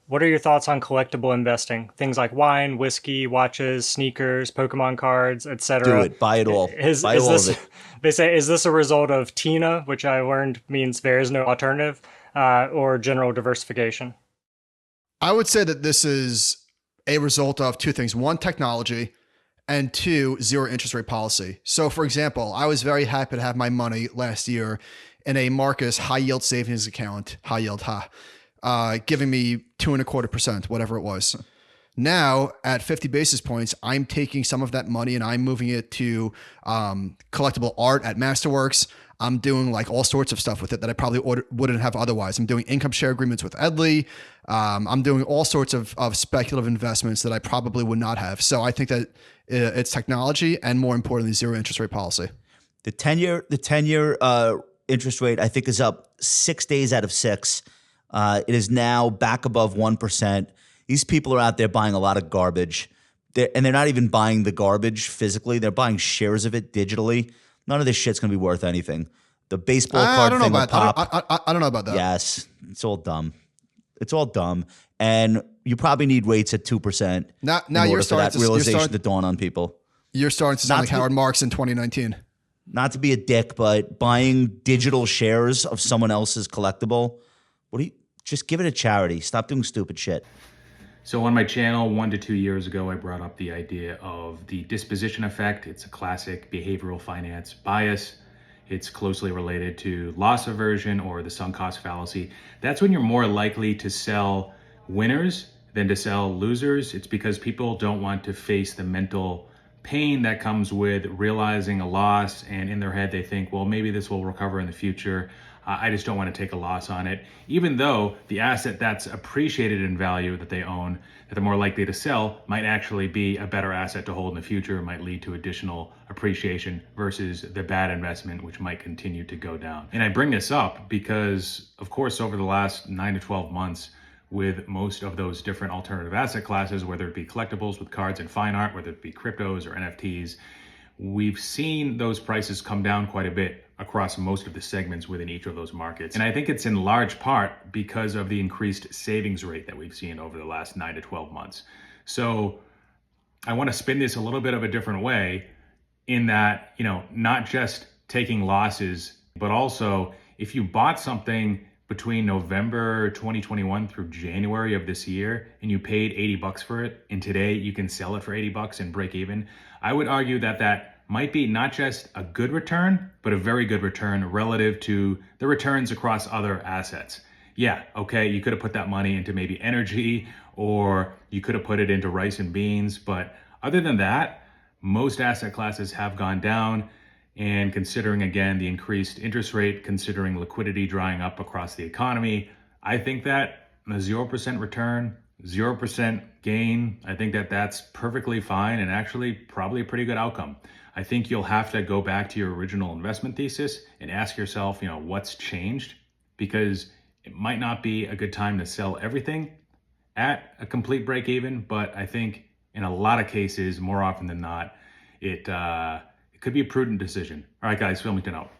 What are your thoughts on collectible investing? Things like wine, whiskey, watches, sneakers, Pokemon cards, Do etc. it. Buy it all. Buy Is all of this it. they say is this a result of TINA, which I learned means there is no alternative, or general diversification? I would say that this is a result of two things: one, technology, and two, zero interest rate policy. So, for example, I was very happy to have my money last year in a Marcus high yield savings account, high yield, giving me 2.25%, whatever it was. Now at 50 basis points, I'm taking some of that money and I'm moving it to collectible art at Masterworks. I'm doing like all sorts of stuff with it that I probably wouldn't have otherwise. I'm doing income share agreements with Edley. I'm doing all sorts of speculative investments that I probably would not have. So I think that it's technology and, more importantly, zero interest rate policy. The 10-year interest rate, I think, is up 6 days out of six. It is now back above 1%. These people are out there buying a lot of garbage. And they're not even buying the garbage physically. They're buying shares of it digitally. None of this shit's going to be worth anything. The baseball I card don't know thing will about pop. I don't know about that. Yes, it's all dumb. It's all dumb. And you probably need rates at 2% Now in you're order for starting that to realization to dawn on people. you're starting to sound Not like to be, Howard Marks in 2019. not to be a dick, but buying digital shares of someone else's collectible, what do you just give it a charity. Stop doing stupid shit. So on my channel 1 to 2 years ago, I brought up the idea of the disposition effect. It's a classic behavioral finance bias. It's closely related to loss aversion or the sunk cost fallacy. That's when you're more likely to sell winners than to sell losers. It's because people don't want to face the mental pain that comes with realizing a loss, and in their head they think, well, maybe this will recover in the future. I just don't want to take a loss on it, even though the asset that's appreciated in value that they own, that they're more likely to sell, might actually be a better asset to hold in the future, might lead to additional appreciation versus the bad investment, which might continue to go down. And I bring this up because, of course, over the last 9 to 12 months, with most of those different alternative asset classes, whether it be collectibles with cards and fine art, whether it be cryptos or NFTs, we've seen those prices come down quite a bit across most of the segments within each of those markets. And I think it's in large part because of the increased savings rate that we've seen over the last 9 to 12 months. So I want to spin this a little bit of a different way, in that, not just taking losses, but also if you bought something between November 2021 through January of this year and you paid $80 for it, and today you can sell it for $80 and break even, I would argue that that might be not just a good return, but a very good return relative to the returns across other assets. Yeah, okay, you could have put that money into maybe energy, or you could have put it into rice and beans, but other than that, most asset classes have gone down. And considering, again, the increased interest rate, considering liquidity drying up across the economy, I think that a 0% return, 0% gain, I think that that's perfectly fine and actually probably a pretty good outcome. I think you'll have to go back to your original investment thesis and ask yourself, what's changed? Because it might not be a good time to sell everything at a complete break even, but I think in a lot of cases, more often than not, it could be a prudent decision. All right, guys, Wilmington out.